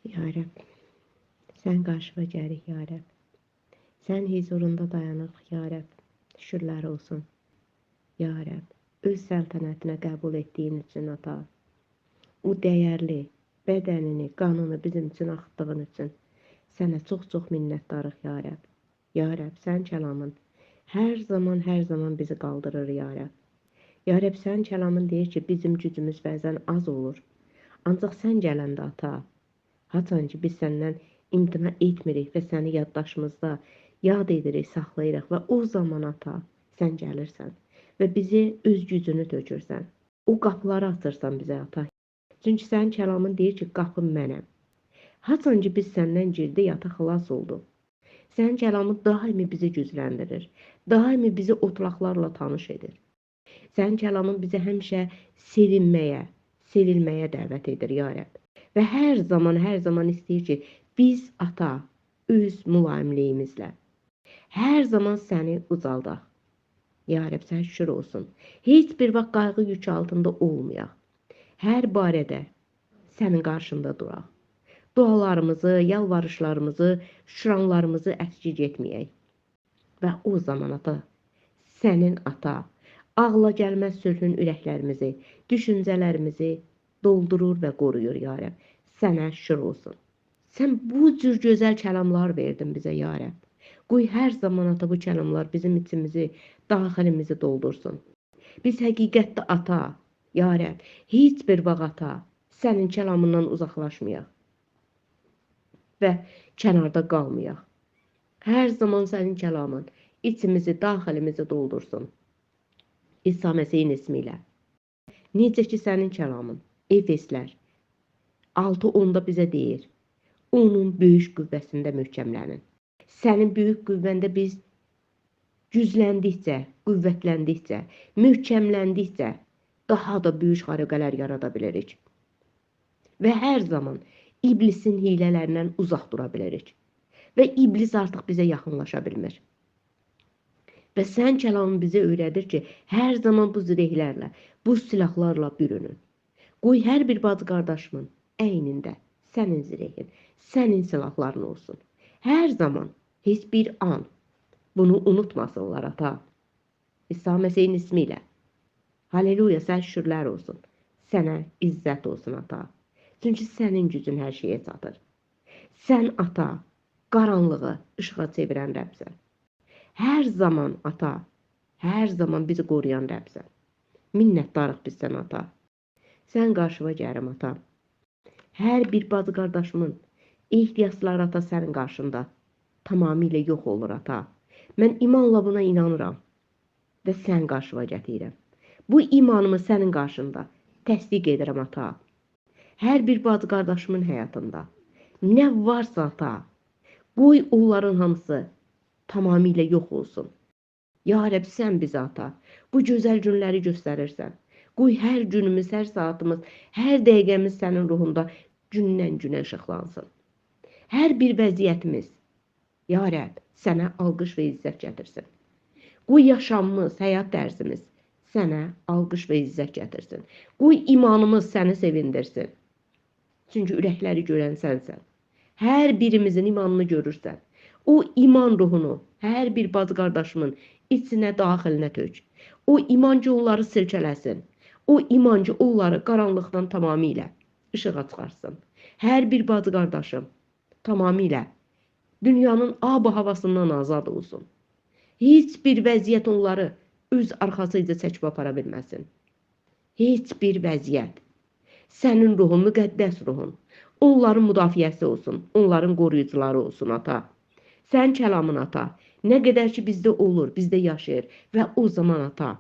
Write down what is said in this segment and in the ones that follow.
Ya Rəbb, sən qarşıma gəlik, ya Rəbb. Sən huzurunda dayanırıq, ya Rəbb. Şükürlər olsun, ya Rəbb. Öz səltənətinə qəbul etdiyin üçün, ata. O dəyərli bədənini, qanını bizim üçün axıtdığın üçün sənə çox-çox minnətdarıq, ya Rəbb. Ya Rəbb, sənin kəlamın hər zaman bizi qaldırır, ya Rəbb. Ya Rəbb, sənin kəlamın deyir ki, bizim gücümüz bəzən az olur. Ancaq sən gələndə, ata, haçan ki, biz səndən imtina etmirik və səni yaddaşımızda yad edirik, saxlayırıq və o zaman, ata, sən gəlirsən və bizi öz gücünü tökürsən. O qapıları açırsan bizə, ata. Çünki sənin kəlamın deyir ki, qapım mənəm. Haçan ki, biz səndən girdik, ata, xilas olduq. Sənin kəlamın daimi bizi gücləndirir. Daimi bizi otlaqlarla tanış edir. Sənin kəlamın bizə həmişə sevinməyə, sevilməyə dəvət edir, ya Rəbb. Və hər zaman istəyir ki, biz, ata, öz mülayimliyimizlə hər zaman səni ucaldaq. Ya Rəbb, sən şükür olsun. Heç bir vaxt qayğı yükü altında olmayaq. Hər barədə sənin qarşında duraq. Dualarımızı, yalvarışlarımızı, şükranlarımızı əskik etməyək. Və o zaman, ata, sənin, ata, ağla gəlməz sözün ürəklərimizi, düşüncələrimizi doldurur və qoruyur, ya Rəbb. Sənə şükür olsun. Sən bu cür gözəl kəlamlar verdin bizə, ya Rəbb. Qoy hər zaman, ata, bu kəlamlar bizim içimizi, daxilimizi doldursun. Biz həqiqətdə, ata, ya Rəbb, heç bir vaxt, ata, sənin kəlamından uzaqlaşmayaq və kənarda qalmayaq. Hər zaman sənin kəlamın içimizi, daxilimizi doldursun. İsa Məsihin ismi ilə. Necə ki, sənin kəlamın, Efeslər 6:10-da bizə deyir, onun böyük qüvvəsində möhkəmlənin. Sənin böyük qüvvəndə biz gücləndikcə, qüvvətləndikcə, möhkəmləndikcə daha da böyük xariqələr yarada bilirik. Və hər zaman iblisin hilələrindən uzaq dura bilirik. Və iblis artıq bizə yaxınlaşa bilmir. Və sən kəlamın bizə öyrədir ki, hər zaman bu zirehlərlə, bu silahlarla bürünün. Qoy hər bir bacı qardaşımın əynində sənin zirehin, sənin silahların olsun. Hər zaman, heç bir an bunu unutmasınlar, ata. İsa Məsihin ismi ilə. Halleluya, sən şükürlər olsun. Sənə izzət olsun, ata. Çünki sənin gücün hər şeyə çatır. Sən, ata, qaranlığı işığa çevirən Rəbsən. Hər zaman, ata, hər zaman bizi qoruyan Rəbsən. Minnətdarıq biz sən, ata. Sən qarşıma gəlim, ata. Hər bir bacı qardaşımın ehtiyacları, ata, sənin qarşında tamamilə yox olur, ata. Mən imanla buna inanıram və sən qarşıma gətirirəm. Bu imanımı sənin qarşında təsdiq edirəm, ata. Hər bir bacı qardaşımın həyatında nə varsa, ata, qoy onların hamısı tamamilə yox olsun. Ya Rəbb, sən bizə, ata, bu gözəl günləri göstərirsən. Qoy hər günümüz, hər saatımız, hər dəqiqəmiz sənin ruhunda gündən günə işıqlansın. Hər bir vəziyyətimiz, ya Rəbb, sənə alqış və izzət gətirsin. Qoy yaşamımız, həyat tərzimiz sənə alqış və izzət gətirsin. Qoy imanımız səni sevindirsin. Çünki ürəkləri görən sənsən. Hər birimizin imanını görürsən. O iman ruhunu hər bir bacı qardaşımın içinə, daxilinə tök. O iman ki, onları silkələsin. O iman ki, onları qaranlıqdan tamamilə işığa çıxarsın. Hər bir bacı qardaşım tamamilə dünyanın ab-ı havasından azad olsun. Heç bir vəziyyət onları öz arxasıca çəkib apara bilməsin. Heç bir vəziyyət. Sənin ruhun, müqəddəs ruhun, onların müdafiəsi olsun, onların qoruyucuları olsun, ata. Sən kəlamın, ata, nə qədər ki bizdə olur, bizdə yaşayır və o zaman, ata,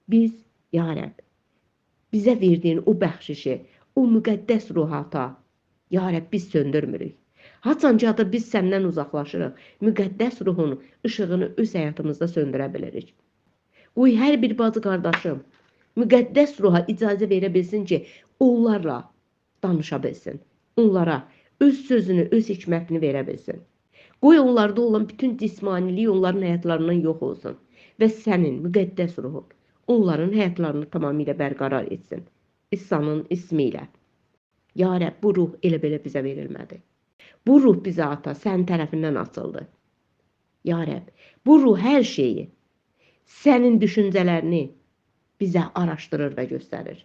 biz, ya Rəbb, bizə verdiyin o bəxşişi, o müqəddəs ruhu, ata, ya Rəbb, biz söndürmürük. Haçan ki, ata, biz səndən uzaqlaşırıq, müqəddəs ruhun işığını öz həyatımızda söndürə bilirik. Qoy hər bir bacı qardaşım müqəddəs ruha icazə verə bilsin ki, onlarla danışa bilsin. Onlara öz sözünü, öz hikmətini verə bilsin. Qoy onlarda olan bütün cismaniliyi onların həyatlarından yox olsun. Və sənin müqəddəs ruhun onların həyatlarını tamamilə bərqərar etsin. İsa'nın ismi ilə. Ya Rəbb, bu ruh elə belə bizə verilmədi. Bu ruh bizə ata, sənin tərəfindən açıldı. Ya Rəbb, bu ruh hər şeyi, sənin düşüncələrini bizə araşdırır və göstərir.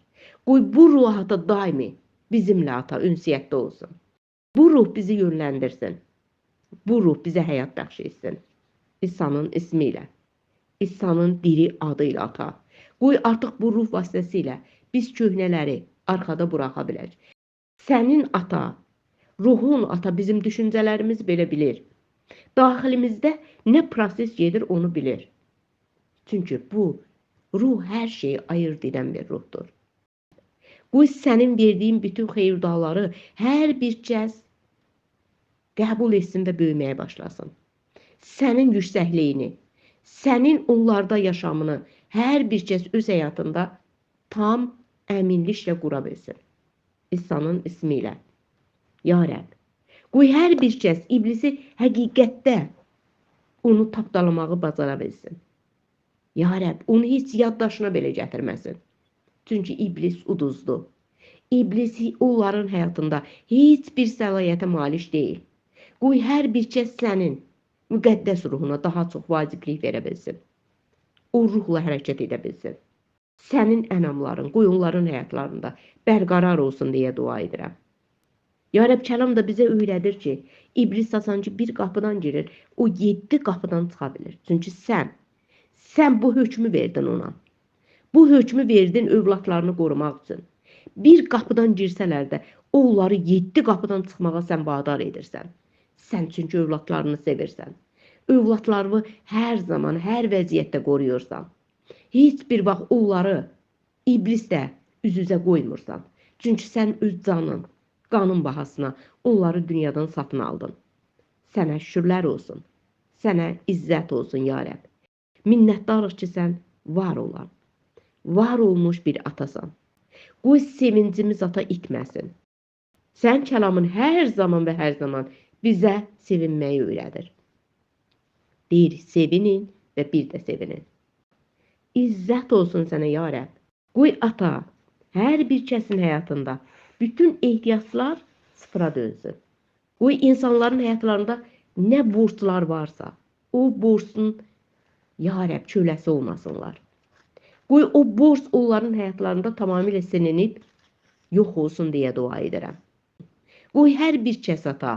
Qoy bu ruh ata daimi bizimlə ata ünsiyyətdə olsun. Bu ruh bizi yönləndirsin. Bu ruh bizə həyat bəxş etsin. İsa'nın ismi ilə, İsa'nın diri adı ilə ata. Qoy artıq bu ruh vasitəsilə biz köhnələri arxada buraxa bilək. Sənin ata, ruhun ata bizim düşüncələrimiz belə bilir. Daxilimizdə nə proses gedir onu bilir. Çünki bu ruh hər şeyi ayırt edən bir ruhdur. Qoy sənin verdiyin bütün xeyirduaları hər bir kəs qəbul etsin və böyüməyə başlasın. Sənin yüksəkliyini, sənin onlarda yaşamını hər bir kəs öz həyatında tam əminliklə qura bilsin. İsa'nın ismi ilə. Ya Rəbb, qoy hər bir kəs iblisi həqiqətdə onu tapdalamağı bacara bilsin. Ya Rəbb, onu heç yaddaşına belə gətirməsin. Çünki iblis uduzdu. İblis onların həyatında heç bir səlahiyyətə malik deyil. Qoy hər bir kəs sənin müqəddəs ruhuna daha çox vaciblik verə bilsin. O ruhla hərəkət edə bilsin. Sənin ənamların, qoy onların həyatlarında bərqərar olsun deyə dua edirəm. Ya Rəbb, kəlam da bizə öyrədir ki, iblis sanki bir qapıdan girir, o 7 qapıdan çıxa bilir. Çünki sən bu hökmü verdin ona. Bu hökmü verdin övladlarını qorumaq üçün. Bir qapıdan girsələr də, onları 7 qapıdan çıxmağa sən vadar edirsən. Sən çünki övladlarını sevirsən. Övladlarını hər zaman, hər vəziyyətdə qoruyursan. Heç bir vaxt onları iblislə üz-üzə qoymursan. Çünki sən öz canın, qanın bahasına onları dünyadan satın aldın. Sənə şükürlər olsun. Sənə izzət olsun, ya Rəbb. Minnətdarıq ki, sən var olan, var olmuş bir atasan. Qoy sevincimiz ata itməsin. Sən kəlamın hər zaman və hər zaman bizə sevinməyi öyrədir. Bir, sevinin və bir də sevinin. İzzət olsun sənə, ya Rəbb. Qoy ata, hər bir kəsin həyatında bütün ehtiyaclar sıfıra dönsün. Qoy insanların həyatlarında nə borclar varsa, o borcun, ya Rəbb, köləsi olmasınlar. Qoy o borc onların həyatlarında tamamilə silinib, yox olsun deyə dua edirəm. Qoy hər bir kəs ata,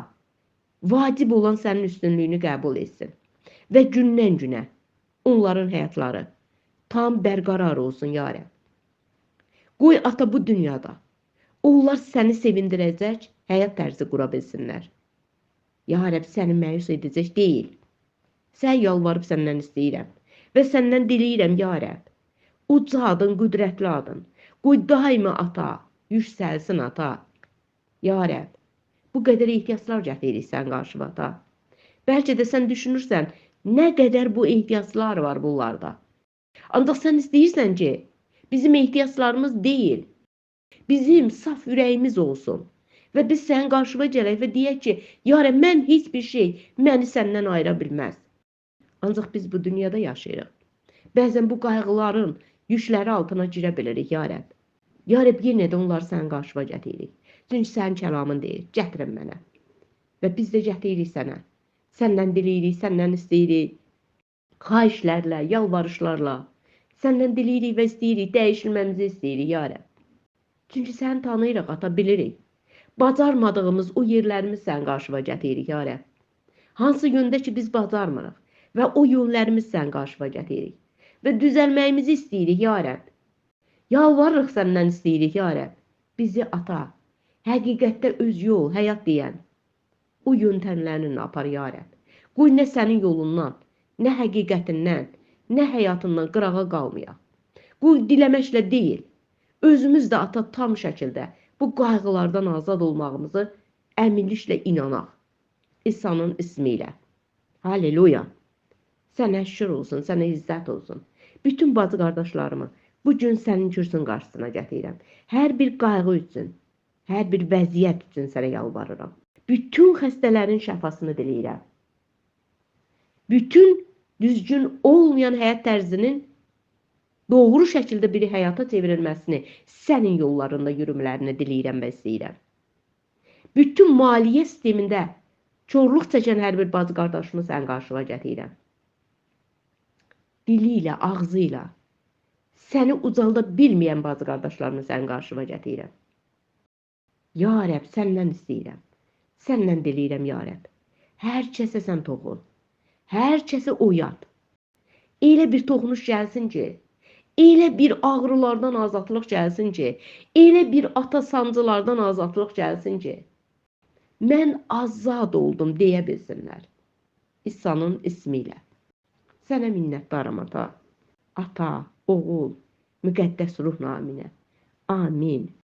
vacib olan sənin üstünlüyünü qəbul etsin. Və gündən günə onların həyatları tam bərqərar olsun, ya Rəbb. Qoy ata bu dünyada onlar səni sevindirəcək həyat tərzi qura bilsinlər. Ya Rəbb, səni məyus edəcək deyil. Sən yalvarıb səndən istəyirəm və səndən diləyirəm, ya Rəbb. Uca adın, qüdrətli adın. Qoy daima ata, yüksəlsin ata. Ya Rəbb, bu qədər ehtiyaclar gətirik sən qarşıma ata. Bəlkə də sən düşünürsən, nə qədər bu ehtiyaclar var bunlarda. Ancaq sən istəyirsən ki, bizim ehtiyaclarımız deyil, bizim saf ürəyimiz olsun. Və biz sənin qarşıma gələk və deyək ki, ya Rəbb, mən heç bir şey məni səndən ayıra bilməz. Ancaq biz bu dünyada yaşayırıq. Bəzən bu qayğıların yükləri altına girə bilirik, ya Rəbb. Ya Rəbb, yenə də onları sənin qarşıma gətiririk. Çünki sənin kəlamın deyir, gətirin mənə. Və biz də gətiririk sənə. Səndən diləyirik, səndən istəyirik. Xahişlərlə, yalvarışlarla. Səndən diləyirik və istəyirik, dəyişilməmizi istəyirik, ya Rəbb. Çünki səni tanıyırıq, ata, bilirik. Bacarmadığımız o yerlərimiz sənin qarşıma gətiririk, ya Rəbb. Hansı yöndə ki, biz bacarmırıq və o yönlərimiz sənin qarşıma gətiririk. Və düzəlməyimizi istəyirik, ya Rəbb. Yalvarırıq səndən istəyirik, ya Rəbb. Bizi ata, həqiqətdə öz yol, həyat deyən o yöntəmlərini apar, ya Rəbb. Qoy nə sənin yolundan, nə həqiqətindən, nə həyatından qırağa qalmayaq. Qoy diləməklə deyil, özümüz də ata tam şəkildə bu qayğılardan azad olmağımızı əminliklə inanaq. İsa'nın ismi ilə. Halleluya. Sənə şükür olsun, sənə izzət olsun. Bütün bacı qardaşlarımı bu gün sənin kürsün qarşısına gətirirəm. Hər bir qayğı üçün, hər bir vəziyyət üçün sənə yalvarıram. Bütün xəstələrin şəfasını diləyirəm. Bütün düzgün olmayan həyat tərzinin doğru şəkildə bir həyata çevrilməsini, sənin yollarında yürümələrini diləyirəm və istəyirəm. Bütün maliyyə sistemində çorluq çəkən hər bir bacı qardaşımı sən qarşıma gətirirəm. Dili ilə, ağzı ilə səni ucalda bilməyən bacı qardaşlarımı sən qarşıma gətirirəm. Ya Rəbb, səndən istəyirəm. Səndən diləyirəm, ya Rəbb. Hər kəsə sən toxun. Hər kəsə oyat. Elə bir toxunuş gəlsin ki, elə bir ağrılardan azadlıq gəlsin ki, elə bir ata sancılardan azadlıq gəlsin ki, mən azad oldum deyə bilsinlər. İsa'nın ismi ilə. Sənə minnətdaram, ata. Ata, oğul, müqəddəs ruh naminə. Amin.